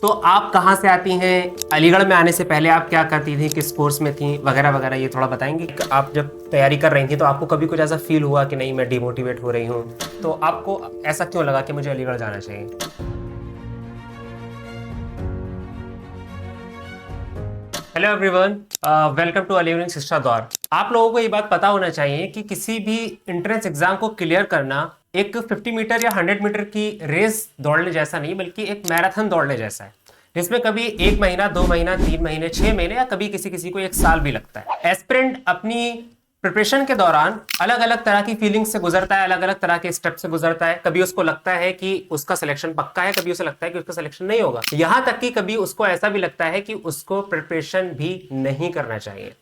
तो आप कहाँ से आती हैं, अलीगढ़ में आने से पहले आप क्या करती थी, किस कोर्स में थी, वगैरह वगैरह, ये थोड़ा बताएंगे। आप जब तैयारी कर रही थी तो आपको कभी कुछ ऐसा फील हुआ कि नहीं मैं डिमोटिवेट हो रही हूँ, तो आपको ऐसा क्यों लगा कि मुझे अलीगढ़ जाना चाहिए? Hello everyone, welcome to Aligarh Shiksha Dwar. आप लोगों को ये बात पता होना चाहिए कि किसी भी एंट्रेंस एग्जाम को क्लियर करना एक 50 मीटर या 100 मीटर की रेस दौड़ने जैसा नहीं, बल्कि एक मैराथन दौड़ने जैसा है, जिसमें कभी 1 महीना, 2 महीना, 3 महीने, 6 महीने या कभी किसी किसी को 1 साल भी लगता है। एस्पिरेंट अपनी प्रिपरेशन के दौरान अलग अलग तरह की फीलिंग से गुजरता है, अलग अलग तरह के स्टेप से गुजरता है। कभी उसको लगता है कि उसका सिलेक्शन पक्का है, कभी उसे लगता है कि उसका सिलेक्शन नहीं होगा, यहां तक कि कभी उसको ऐसा भी लगता है कि उसको प्रिपरेशन भी नहीं करना चाहिए।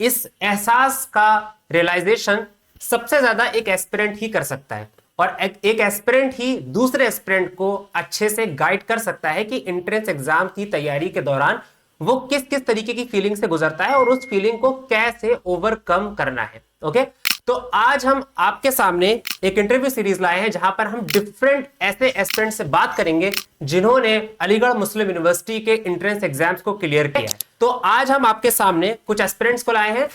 इस एहसास का रियलाइजेशन सबसे ज्यादा एक एस्पिरेंट ही कर सकता है, और एक एस्पिरेंट ही दूसरे एस्पिरेंट को अच्छे से गाइड कर सकता है कि एंट्रेंस एग्जाम की तैयारी के दौरान वो किस किस तरीके की फीलिंग से गुजरता है और उस फीलिंग को कैसे ओवरकम करना है। ओके, तो आज हम आपके सामने एक इंटरव्यू सीरीज लाए हैं जहां पर हम डिफरेंट ऐसे एस्पिरेंट से बात करेंगे जिन्होंने अलीगढ़ मुस्लिम यूनिवर्सिटी के एंट्रेंस एग्जाम्स को क्लियर किया है। तो आज हम आपके सामने कुछ एस्पिरेंट्स को लाए हैं।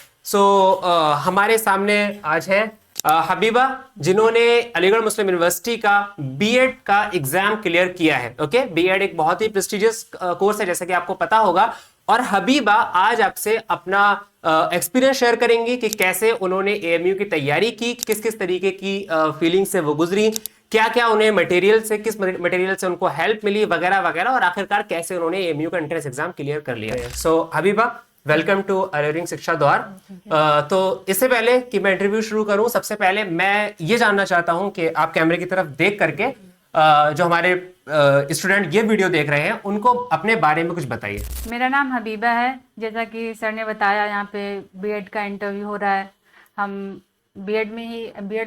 हमारे सामने आज है हबीबा, जिन्होंने अलीगढ़ मुस्लिम यूनिवर्सिटी का बीएड का एग्जाम क्लियर किया है। ओके, बीएड एक बहुत ही प्रेस्टिजियस कोर्स है, जैसा कि आपको पता होगा। और हबीबा आज आपसे अपना एक्सपीरियंस शेयर करेंगी कि कैसे उन्होंने एएमयू की तैयारी की, किस किस तरीके की फीलिंग से वो गुजरी, क्या क्या उन्हें मटेरियल से, किस मटेरियल से उनको हेल्प मिली, वगैरह वगैरह, और आखिरकार कैसे उन्होंने एएमयू का एंट्रेंस एग्जाम क्लियर कर लिया। सो Habiba, welcome to Aligarh Shiksha द्वार। तो इससे पहले कि मैं इंटरव्यू शुरू करूं, सबसे पहले मैं ये जानना चाहता हूं कि आप कैमरे की तरफ देख करके जो हमारे स्टूडेंट ये वीडियो देख रहे हैं उनको अपने बारे में कुछ बताइए। मेरा नाम हबीबा है। जैसा कि सर ने बताया, यहाँ पे बीएड का इंटरव्यू हो रहा है। हम बीएड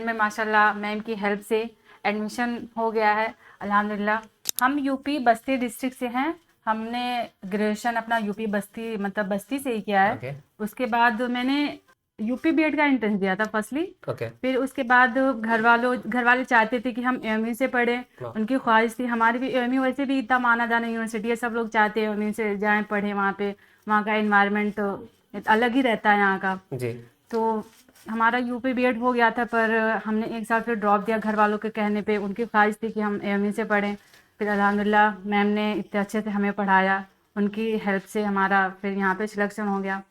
में माशाल्लाह मैम की हेल्प से एडमिशन हो गया है अल्हम्दुलिल्लाह। हम यूपी बस्ती डिस्ट्रिक्ट से हैं। हमने ग्रेजुएशन अपना यूपी बस्ती बस्ती से ही किया है। Okay. उसके बाद मैंने यूपी बीएड का एंट्रेंस दिया था फर्स्टली। Okay. फिर उसके बाद घर वाले चाहते थे कि हम एएमयू से पढ़ें। उनकी ख्वाहिश थी। हमारी भी एएमयू वैसे भी इतना माना जाना यूनिवर्सिटी है, सब लोग चाहते हैं एएमयू से जाएं, पढ़ें। वहाँ का एनवायरनमेंट अलग ही रहता है यहाँ का जी। तो हमारा यूपी बीएड हो गया था, पर हमने 1 साल फिर ड्रॉप दिया घर वालों के कहने पे। उनकी ख्वाहिश थी कि हम एएमयू से पढ़ें। फिर अल्हम्दुलिल्लाह मैम ने इतने अच्छे से हमें पढ़ाया, उनकी हेल्प से हमारा फिर यहाँ पे सिलेक्शन हो गया।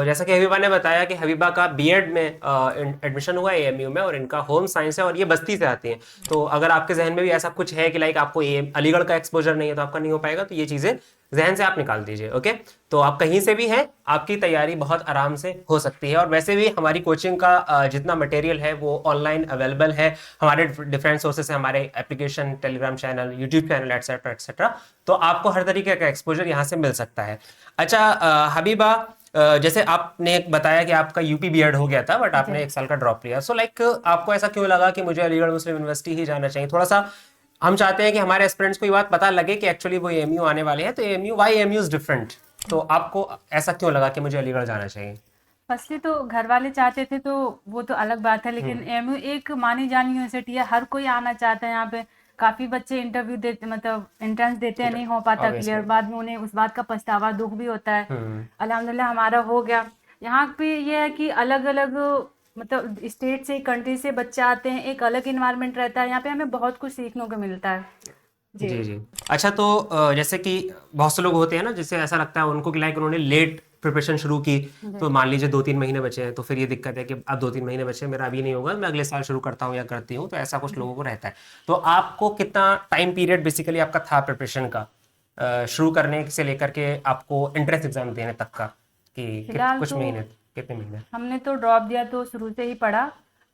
जैसा कि हबीबा ने बताया कि हबीबा का बीएड में एडमिशन हुआ एएमयू में, और इनका होम साइंस है और ये बस्ती से आती हैं। तो अगर आपके जहन में भी ऐसा कुछ है कि लाइक आपको अलीगढ़ का एक्सपोजर नहीं है तो आपका नहीं हो पाएगा, तो ये चीजें जहन से आप निकाल दीजिए। ओके, तो आप कहीं से भी हैं, आपकी तैयारी बहुत आराम से हो सकती है। और वैसे भी हमारी कोचिंग का जितना मटेरियल है वो ऑनलाइन अवेलेबल है, हमारे डिफरेंट सोर्सेस है, हमारे application, Telegram channel, YouTube channel, etcetera etcetera. तो आपको हर तरीके का एक्सपोजर यहाँ से मिल सकता है। अच्छा हबीबा, जैसे आपने बताया कि आपका यूपी बीएड हो गया था बट आपने 1 साल का ड्रॉप लिया, सो लाइक आपको ऐसा क्यों लगा कि मुझे अलीगढ़ मुस्लिम यूनिवर्सिटी ही जाना चाहिए? थोड़ा सा हम चाहते हैं कि हमारे एस्पिरेंट्स को ये बात पता लगे कि एक्चुअली वो एएमयू आने वाले हैं, तो AMU why AMU is different. तो आपको ऐसा क्यों लगा कि मुझे अलीगढ़ जाना चाहिए? फर्स्टली तो घर वाले चाहते थे, तो वो तो अलग बात है, लेकिन एएमयू एक मानी जानी यूनिवर्सिटी है, हर कोई आना चाहता है यहाँ पे। काफी बच्चे इंटरव्यू देते, एंट्रेंस देते हैं, नहीं हो पाता क्लियर, बाद में उन्हें उस बात का पछतावा, दुख भी होता है। अल्हम्दुलिल्लाह हमारा हो गया। यहाँ पे ये है कि अलग अलग स्टेट से, कंट्री से बच्चे आते हैं, एक अलग इन्वायरमेंट रहता है यहाँ पे, हमें बहुत कुछ सीखने को मिलता है। जी जी। अच्छा, तो जैसे कि बहुत से लोग होते हैं ना, जिससे ऐसा लगता है उनको कि लाइक उन्होंने लेट प्रिपरेशन शुरू की, तो मान लीजिए 2-3 महीने बचे हैं, तो फिर ये दिक्कत है कि अब 2-3 महीने बचे, मेरा अभी नहीं होगा, मैं अगले साल शुरू करता हूँ या करती हूँ। तो ऐसा कुछ लोगों को रहता है। तो आपको कितना टाइम पीरियड बेसिकली आपका था प्रिपरेशन का, शुरू करने से लेकर के आपको एंट्रेंस एग्जाम देने तक का, कि फिलहाल कुछ तो महीने, कितने महीने? हमने तो ड्रॉप दिया तो शुरू से ही पढ़ा,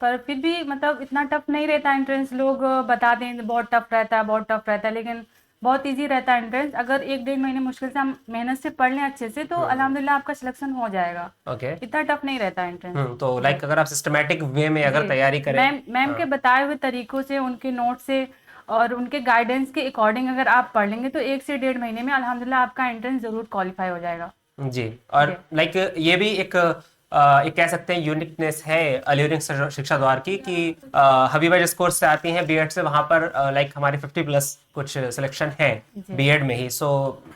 पर फिर भी इतना टफ नहीं रहता एंट्रेंस। लोग बताते हैं बहुत टफ रहता है, बहुत टफ रहता है, लेकिन बहुत इजी रहता है एंट्रेंस। अगर 1-1.5 महीने मुश्किल से हम मेहनत से पढ़ लें अच्छे से, तो अल्हम्दुलिल्लाह आपका सिलेक्शन हो जाएगा। ओके। इतना टफ नहीं रहता एंट्रेंस। तो लाइक अगर आप सिस्टमैटिक वे में अगर जी, तैयारी करें, मैम के बताए हुए तरीकों से, उनके नोट से और उनके गाइडेंस के अकॉर्डिंग अगर आप पढ़ लेंगे, तो 1 से 1.5 महीने में अल्हम्दुलिल्लाह आपका एंट्रेंस जरूर क्वालिफाई हो जाएगा। जी। और लाइक ये भी एक एक कह सकते हैं यूनिकनेस है अल्यूरिंग शिक्षा द्वार की कि हबीबा जिस कोर्स से आती हैं बीएड से, वहां पर लाइक हमारे 50+ कुछ सिलेक्शन है बीएड में ही। सो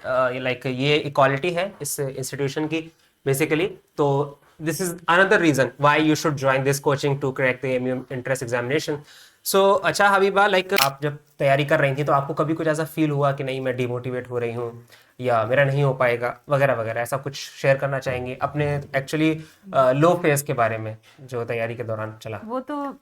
लाइक ये इक्वालिटी है इस इंस्टीट्यूशन की बेसिकली। तो this is another reason why you should join this coaching to crack the MU entrance examination. So अच्छा हबीबा, लाइक आप जब तैयारी कर रही थी तो आपको कभी कुछ ऐसा फील हुआ कि नहीं मैं डिमोटिवेट हो रही हूँ या मेरा नहीं हो पाएगा वगैरह वगैरह, ऐसा कुछ शेयर करना चाहेंगे अपने एक्चुअली लो फेज के बारे में जो तैयारी के दौरान चला? वो तो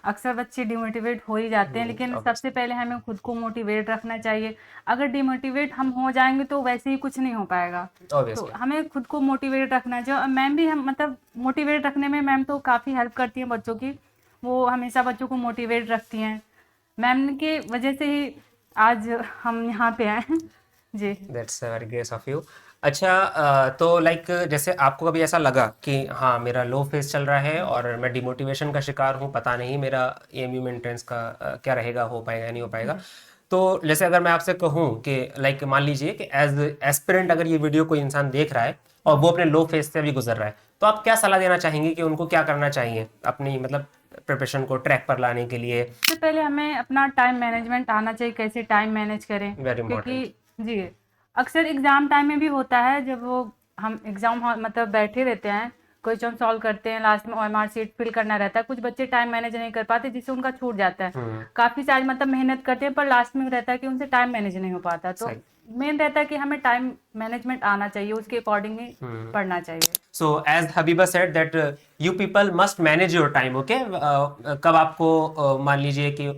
अक्सर बच्चे डिमोटिवेट हो ही जाते हैं, लेकिन सबसे पहले हमें खुद को मोटिवेट रखना चाहिए। अगर डिमोटिवेट हम हो जाएंगे तो वैसे ही कुछ नहीं हो पाएगा। तो ऑब्वियसली हमें खुद को मोटिवेट रखना चाहिए। और मैम भी हम मतलब मोटिवेट रखने में मैम तो काफ़ी हेल्प करती हैं बच्चों की। वो हमेशा बच्चों को मोटिवेट रखती हैं। मैम के वजह से ही आज हम यहाँ पे हैं। जी। That's very grace of you. अच्छा तो लाइक जैसे आपको कभी ऐसा लगा कि हाँ मेरा लो फेज चल रहा है और मैं डिमोटिवेशन का शिकार हूँ, पता नहीं मेरा एएमयू में एंट्रेंस का क्या रहेगा, हो पाएगा नहीं हो पाएगा, तो जैसे अगर मैं आपसे कहूँ कि लाइक मान लीजिए कि एज एस्पिरेंट अगर ये वीडियो कोई इंसान देख रहा है और वो अपने लो फेज से अभी गुजर रहा है, तो आप क्या सलाह देना चाहेंगे कि उनको क्या करना चाहिए अपनी मतलब प्रिपरेशन को ट्रैक पर लाने के लिए? सबसे पहले हमें अपना टाइम मैनेजमेंट आना चाहिए, कैसे टाइम मैनेज करें। वेरी क्योंकि इंपॉर्टेंट। जी, अक्सर एग्ज़ाम टाइम में भी होता है जब वो हम एग्ज़ाम हॉल मतलब बैठे रहते हैं, क्वेश्चन सॉल्व करते हैं, लास्ट में ओएमआर शीट फिल करना रहता है। कुछ बच्चे टाइम मैनेज नहीं कर पाते जिससे उनका छूट जाता है। काफ़ी सारी मतलब मेहनत करते हैं पर लास्ट में रहता है कि उनसे टाइम मैनेज नहीं हो पाता। तो सही। मेन रहता है कि हमें टाइम मैनेजमेंट आना चाहिए, उसके अकॉर्डिंग ही पढ़ना चाहिए। So as Habiba said that you people must manage your time, okay? कब आपको मान लीजिए कि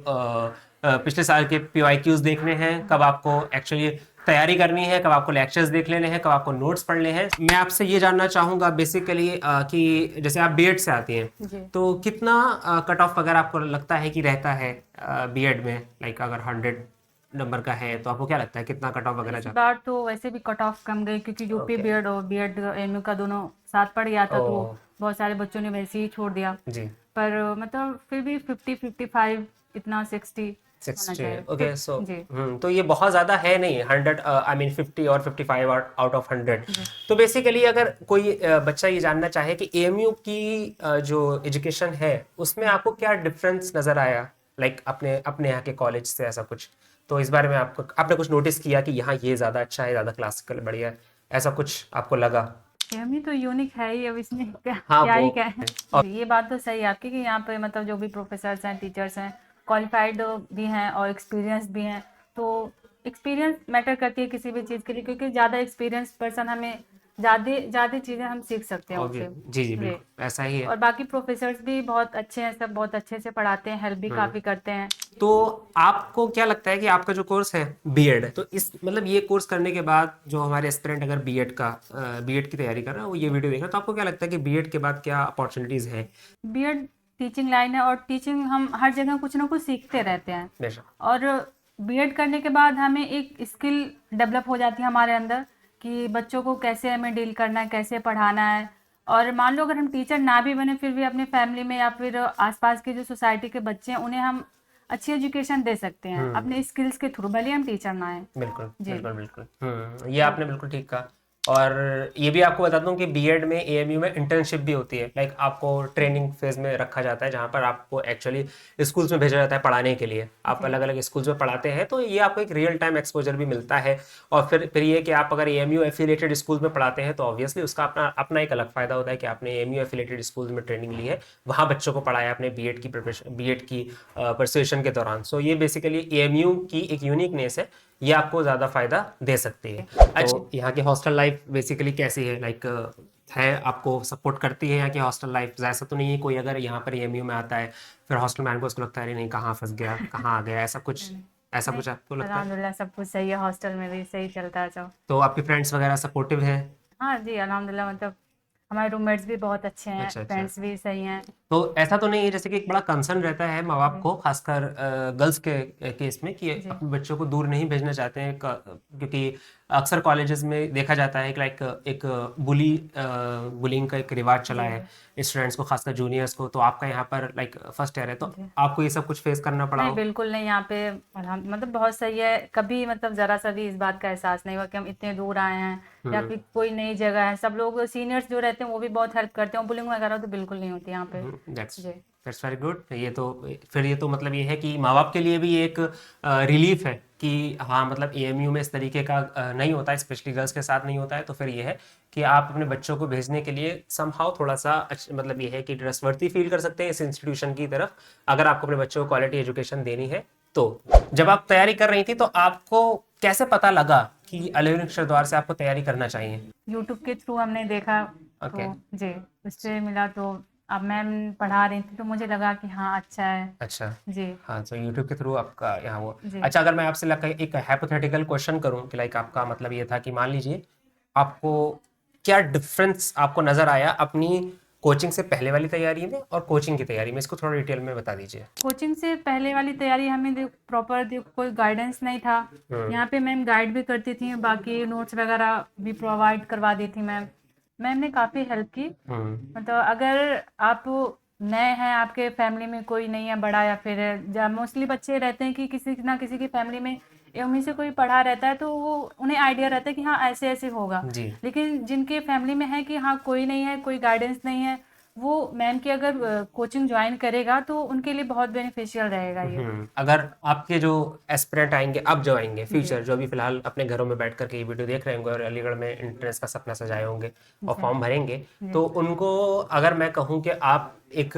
पिछले साल के PYQs देखने हैं, कब आपको एक्चुअली तैयारी करनी है, कब आपको लेक्चर्स देख लेने हैं, कब आपको नोट्स पढ़ने हैं। मैं आपसे ये जानना चाहूँगा बेसिकली कि जैसे आप बीएड से आती हैं जी। तो कितना कट ऑफ वगैरह आपको लगता है कि रहता है बीएड में? लाइक अगर 100 नंबर का है तो आपको क्या लगता है कितना कट ऑफ वगैरह इस जाता बार तो वैसे भी कट ऑफ कम गई क्योंकि यूपी Okay. बीएड और बीएड एमयू का दोनों साथ पड़ गया था। तो ओह। बहुत सारे बच्चों ने वैसे ही छोड़ दिया। है? जी पर मतलब फिर भी 50-55 इतना 60 होना 60। चाहिए। ओके सो जी। तो ये बहुत ज़्यादा है नहीं, 100 आई मीन 50 और 55 आउट ऑफ 100। तो बेसिकली अगर कोई बच्चा ये जानना चाहे कि एएमयू की जो एजुकेशन है उसमें आपको क्या डिफरेंस नज़र आया लाइक अपने अपने यहाँ के कॉलेज से, ऐसा कुछ तो इस बारे में आपने कुछ नोटिस किया कि यहाँ ये ज़्यादा अच्छा है, ज़्यादा क्लासिकल बढ़िया है, ऐसा कुछ आपको लगा? एमयू तो यूनिक है ही, अब इसमें क्या हाँ क्या ही वो क्या है। ये बात तो सही है आपकी कि यहाँ पे मतलब जो भी प्रोफेसर्स हैं, टीचर्स हैं, क्वालिफाइड भी हैं और एक्सपीरियंस भी हैं। तो एक्सपीरियंस मैटर करती है किसी भी चीज़ के लिए, क्योंकि ज़्यादा एक्सपीरियंस पर्सन हमें ज़्यादा ज़्यादा चीज़ें हम सीख सकते हैं उससे। जी जी बिल्कुल ऐसा ही है। और बाकी प्रोफेसर्स भी बहुत अच्छे हैं, सब बहुत अच्छे से पढ़ाते हैं, हेल्प भी काफ़ी करते हैं। तो आपको क्या लगता है कि आपका जो कोर्स है बीएड, तो इस मतलब ये कोर्स करने के बाद जो हमारे एस्पिरेंट अगर बीएड की तैयारी कर रहा है वो ये वीडियो देख रहा है, तो आपको क्या लगता है कि बीएड के बाद क्या अपॉर्चुनिटीज हैं? बीएड टीचिंग लाइन है और टीचिंग हम हर जगह कुछ ना कुछ सीखते रहते हैं। बेशक। और बीएड करने के बाद हमें एक स्किल डेवलप हो जाती है हमारे अंदर कि बच्चों को कैसे हमें डील करना है, कैसे पढ़ाना है। और मान लो अगर हम टीचर ना भी बने फिर भी अपने फैमिली में या फिर आसपास के जो सोसाइटी के बच्चे हैं उन्हें हम अच्छी एजुकेशन दे सकते हैं अपने स्किल्स के थ्रू, भले हम टीचर ना आए। बिल्कुल जी। बिल्कुल बिल्कुल ये आपने बिल्कुल ठीक कहा। और ये भी आपको बता दूं कि बीएड में एएमयू में इंटर्नशिप भी होती है, लाइक आपको ट्रेनिंग फेज में रखा जाता है जहाँ पर आपको एक्चुअली स्कूल्स में भेजा जाता है पढ़ाने के लिए। आप अलग अलग स्कूल्स में पढ़ाते हैं तो ये आपको एक रियल टाइम एक्सपोजर भी मिलता है। और फिर ये कि आप अगर एएमयू एफिलिएटेड स्कूल में पढ़ाते हैं तो ऑब्वियसली उसका अपना एक अलग फायदा होता है कि आपने एएमयू एफिलिएटेड स्कूल में ट्रेनिंग ली है, वहाँ बच्चों को पढ़ाया अपने बीएड की प्रिपरेशन, बीएड की परसुएशन के दौरान। सो ये बेसिकली एएमयू की एक यूनिकनेस है, ये आपको ज़्यादा फायदा दे सकती है। अच्छा यहाँ की हॉस्टल लाइफ बेसिकली कैसी है, लाइक है आपको सपोर्ट करती है यहाँ की हॉस्टल लाइफ? ऐसा तो नहीं है कोई अगर यहाँ पर एएमयू में आता है फिर हॉस्टल मैन को उसको लगता है अरे नहीं कहाँ फंस गया, कहाँ आ गया, ऐसा कुछ आपको लगता है? अल्हम्दुलिल्लाह सब कुछ सही है, हॉस्टल में भी सही चलता है सब। तो आपके फ्रेंड्स वगैरह सपोर्टिव हैं? हाँ जी अल्हम्दुलिल्लाह, मतलब हमारे रूममेट्स भी बहुत अच्छे हैं, अच्छा। फ्रेंड्स भी सही हैं। तो ऐसा तो नहीं है जैसे कि एक बड़ा कंसर्न रहता है माँ बाप को, खासकर गर्ल्स के केस में, कि अपने बच्चों को दूर नहीं भेजना चाहते हैं क्योंकि अक्सर कॉलेजेस में देखा जाता है कि लाइक एक बुलिंग का एक रिवाज चला है स्टूडेंट्स को, खासकर जूनियर्स को। तो आपका यहाँ पर लाइक फर्स्ट ईयर है, तो आपको ये सब कुछ फेस करना पड़ा नहीं हो? बिल्कुल नहीं, यहाँ पे मतलब बहुत सही है। कभी मतलब जरा सा भी इस बात का एहसास नहीं हुआ कि हम इतने दूर आए हैं या फिर कोई नई जगह है। सब लोग सीनियर्स जो रहते हैं वो भी बहुत हेल्प करते हैं। बुलिंग वगैरह तो बिल्कुल नहीं होती यहाँ पे। दैट्स जी दैट्स वेरी गुड। ये तो फिर ये तो मतलब ये है कि माँ बाप के लिए भी एक रिलीफ है कि हाँ मतलब एएमयू में इस तरीके का नहीं होता है, स्पेशली गर्ल्स के साथ नहीं होता है। तो फिर ये है कि आप अपने बच्चों को भेजने के लिए समहाउ थोड़ा सा मतलब ये है कि ट्रस्टवर्दी फील कर सकते हैं इस इंस्टीट्यूशन की तरफ, अगर आपको अपने बच्चों को क्वालिटी एजुकेशन देनी है तो। जब आप तैयारी कर रही थी तो आपको कैसे पता लगा कि अलीगढ़ अक्षर द्वार से आपको तैयारी करना चाहिए? यूट्यूब के थ्रू हमने देखा ओके। तो जी उससे मिला। तो अब मैम पढ़ा रही थी तो मुझे लगा कि हाँ अच्छा है। अच्छा। जी हाँ, तो यूट्यूब के थ्रू आपका यहाँ वो। जी अच्छा, अगर मैं आपसे एक हाइपोथेटिकल क्वेश्चन करूँ कि लाइक आपका मतलब ये था कि मान लीजिए आपको क्या डिफरेंस आपको नजर आया अपनी कोचिंग से पहले वाली तैयारी में और कोचिंग की तैयारी में, इसको थोड़ा डिटेल में बता दीजिए। कोचिंग से पहले वाली तैयारी हमें प्रॉपर कोई गाइडेंस नहीं था। यहाँ पे मैम गाइड भी करती थी, बाकी नोट्स वगैरह भी प्रोवाइड करवा दी थी मैम। मैम ने काफ़ी हेल्प की। मतलब अगर आप नए हैं, आपके फैमिली में कोई नहीं है बड़ा, या फिर मोस्टली बच्चे रहते हैं कि किसी ना किसी की फैमिली में उन्हीं से कोई पढ़ा रहता है तो वो उन्हें आइडिया रहता है कि हाँ ऐसे ऐसे होगा। जी। लेकिन जिनके फैमिली में है कि हाँ कोई नहीं है, कोई गाइडेंस नहीं है, वो मैम की अगर कोचिंग ज्वाइन करेगा तो उनके लिए बहुत बेनिफिशियल रहेगा ये। अगर आपके जो एस्पिरेंट आएंगे, अब जो आएंगे जी फ्यूचर, जो अभी फिलहाल अपने घरों में बैठ करके ये वीडियो देख रहे होंगे और अलीगढ़ में एंट्रेंस का सपना सजाए होंगे और जी फॉर्म भरेंगे, जी तो उनको अगर मैं कहूँ कि आप एक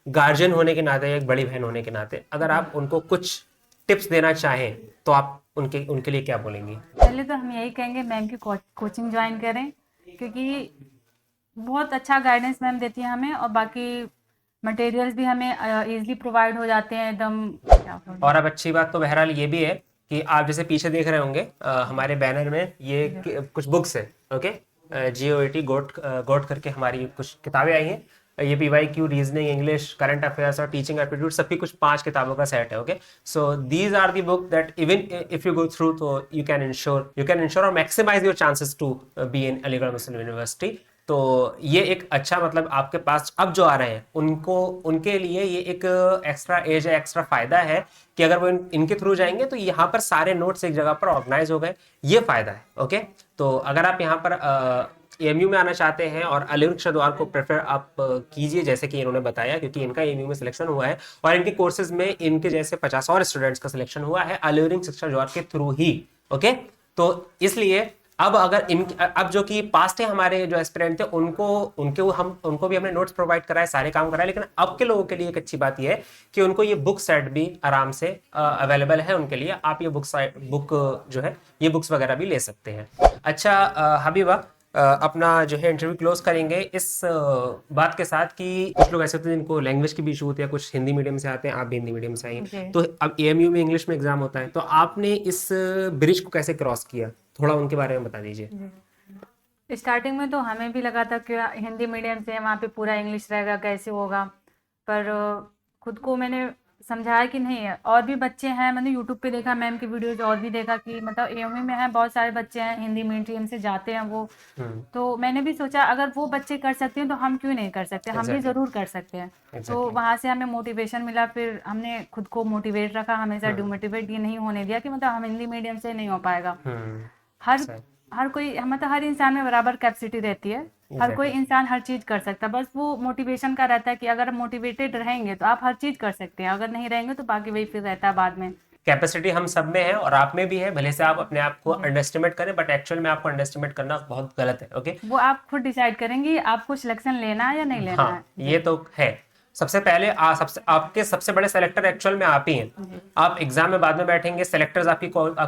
गार्जियन होने के नाते, एक बड़ी बहन होने के नाते, अगर जी। आप उनको कुछ टिप्स देना चाहें तो आप उनके उनके लिए क्या बोलेंगी? पहले तो हम यही कहेंगे मैम की कोचिंग ज्वाइन करें, क्योंकि बहुत अच्छा गाइडेंस मैम देती है हमें, और बाकी मटेरियल्स भी हमें इजीली प्रोवाइड हो जाते हैं एकदम। क्या बोलूं? और अब अच्छी बात तो बहरहाल ये भी है कि आप जैसे पीछे देख रहे होंगे हमारे बैनर में ये कुछ बुक्स है। ओके, GOAT गोट गोट करके हमारी कुछ किताबें आई हैं। ये PYQ, reasoning, English, current affairs और टीचिंग एप्टीट्यूड, सबकी कुछ 5 किताबों का सेट है। Okay, so these are the book that even if you go through तो you can ensure or maximise your chances to be in Aligarh Muslim University. तो ये एक अच्छा मतलब आपके पास अब जो आ रहे हैं उनको, उनके लिए ये एक एक्स्ट्रा एज है, एक्स्ट्रा फायदा है कि अगर वो इनके थ्रू जाएंगे तो यहाँ पर सारे नोट्स एक जगह पर ऑर्गेनाइज हो गए, ये फायदा है। ओके, तो अगर आप यहाँ पर एएमयू में आना चाहते हैं और अलीगढ़ अक्षर द्वार को प्रेफर आप कीजिए, जैसे कि इन्होंने बताया, क्योंकि इनका एएमयू में सिलेक्शन हुआ है और इनके कोर्सेज में इनके जैसे 50 और स्टूडेंट्स का सिलेक्शन हुआ है अलीगढ़ अक्षर द्वार के थ्रू ही। ओके, तो इसलिए अब अगर इन अब जो कि पास्ट है हमारे जो एस्पिरेंट थे उनको भी हमने नोट्स प्रोवाइड कराए, सारे काम कराए, लेकिन अब के लोगों के लिए एक अच्छी बात यह है कि उनको ये बुक सेट भी आराम से अवेलेबल है उनके लिए। आप ये बुक जो है ये बुक्स वगैरह भी ले सकते हैं। अच्छा हबीबा, अपना जो है इंटरव्यू क्लोज करेंगे इस बात के साथ कि कुछ लोग ऐसे होते हैं जिनको लैंग्वेज की भी इशू होती है, कुछ हिंदी मीडियम से आते हैं, आप भी हिंदी मीडियम से आइए, तो अब एएमयू में इंग्लिश में एग्जाम होता है, तो आपने इस ब्रिज को कैसे क्रॉस किया, थोड़ा उनके बारे में बता दीजिए। स्टार्टिंग में तो हमें भी लगा था कि हिंदी मीडियम से वहाँ पे पूरा इंग्लिश रहेगा, कैसे होगा। पर खुद को मैंने समझाया कि नहीं है, और भी बच्चे हैं। मैंने यूट्यूब पे देखा मैम की वीडियोज, और भी देखा कि मतलब एएमयू में है बहुत सारे बच्चे हैं हिंदी मीडियम से जाते हैं वो। तो मैंने भी सोचा अगर वो बच्चे कर सकते हैं तो हम क्यों नहीं कर सकते, हम भी ज़रूर कर सकते हैं। तो वहाँ से हमें मोटिवेशन मिला, फिर हमने खुद को मोटिवेट रखा, हमेशा डिमोटिवेट ये नहीं होने दिया कि मतलब हम हिंदी मीडियम से नहीं हो पाएगा। हर कोई मतलब हर इंसान में बराबर कैपेसिटी रहती है, हर कोई इंसान हर चीज़ कर सकता है। बस वो मोटिवेशन का रहता है कि अगर मोटिवेटेड रहेंगे तो आप हर चीज़ कर सकते हैं, अगर नहीं रहेंगे तो बाकी वही फिर रहता है बाद में। कैपेसिटी हम सब में है और आप में भी है, भले से आप अपने आप को अंडरएस्टिमेट करें, बट एक्चुअल में आपको अंडरएस्टिमेट करना बहुत गलत है। ओके, वो आप खुद डिसाइड करेंगे आपको सिलेक्शन लेना है या नहीं लेना है। ये तो है। सबसे पहले आपके सबसे बड़े सेलेक्टर एक्चुअल में आप ही हैं। आप एग्जाम में बाद में बैठेंगे, सेलेक्टर्स आपकी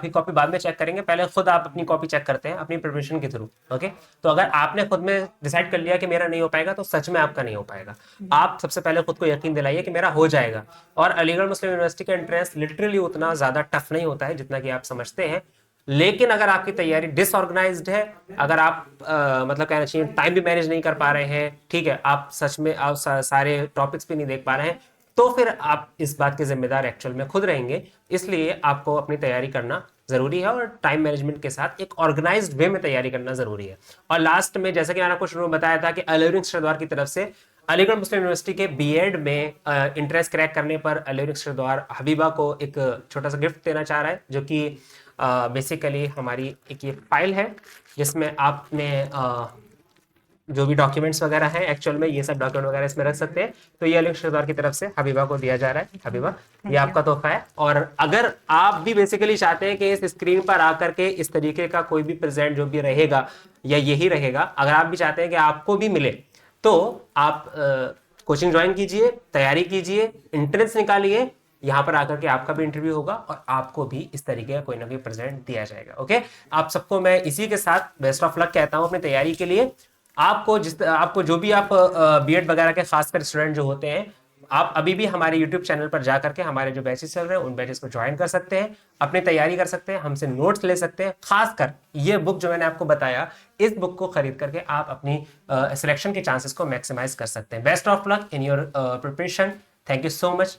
कॉपी बाद में चेक करेंगे, पहले खुद आप अपनी कॉपी चेक करते हैं अपनी प्रिपरेशन के थ्रू। ओके, तो अगर आपने खुद में डिसाइड कर लिया कि मेरा नहीं हो पाएगा तो सच में आपका नहीं हो पाएगा। आप सबसे पहले खुद को यकीन दिलाइए कि मेरा हो जाएगा। और अलीगढ़ मुस्लिम यूनिवर्सिटी का एंट्रेंस लिटरली उतना ज्यादा टफ नहीं होता है जितना कि आप समझते हैं, लेकिन अगर आपकी तैयारी डिसऑर्गेनाइज्ड है, अगर आप मतलब कहना चाहिए टाइम भी मैनेज नहीं कर पा रहे हैं, ठीक है, आप सच में आप सारे टॉपिक्स भी नहीं देख पा रहे हैं, तो फिर आप इस बात के जिम्मेदार एक्चुअल में खुद रहेंगे। इसलिए आपको अपनी तैयारी करना जरूरी है और टाइम मैनेजमेंट के साथ एक ऑर्गेनाइज्ड वे में तैयारी करना जरूरी है। और लास्ट में जैसा कि मैंने आपको शुरू में बताया था कि अलीवरिंग सिस्टर की तरफ से अलीगढ़ मुस्लिम यूनिवर्सिटी के बीएड में इंट्रेंस क्रैक करने पर अलीवरिंग सिस्टर हबीबा को एक छोटा सा गिफ्ट देना चाह रहा है, जो कि बेसिकली हमारी एक ये फाइल है जिसमें आपने जो भी डॉक्यूमेंट्स वगैरह हैं, एक्चुअल में ये सब डॉक्यूमेंट वगैरह इसमें रख सकते हैं। तो ये अलीगढ़ सिस्टर की तरफ से हबीबा को दिया जा रहा है। हबीबा, ये आपका तोहफा है। और अगर आप भी बेसिकली चाहते हैं कि इस स्क्रीन पर आकर के इस तरीके का कोई भी प्रेजेंट जो भी रहेगा या यही रहेगा, अगर आप भी चाहते हैं कि आपको भी मिले, तो आप कोचिंग ज्वाइन कीजिए, तैयारी कीजिए, एंट्रेंस निकालिए, यहाँ पर आकर के आपका भी इंटरव्यू होगा और आपको भी इस तरीके का कोई ना कोई प्रेजेंट दिया जाएगा। ओके, आप सबको मैं इसी के साथ बेस्ट ऑफ लक कहता हूँ अपनी तैयारी के लिए। आपको जो भी आप बीएड वगैरह के खासकर स्टूडेंट जो होते हैं, आप अभी भी हमारे यूट्यूब चैनल पर जा करके हमारे जो बैचेस चल रहे हैं उन बैचेस को ज्वाइन कर सकते हैं, अपनी तैयारी कर सकते हैं, हमसे नोट्स ले सकते हैं। खासकर ये बुक जो मैंने आपको बताया, इस बुक को खरीद करके आप अपनी सिलेक्शन के चांसेस को मैक्सिमाइज कर सकते हैं। Best of luck in your preparation. Thank you so much.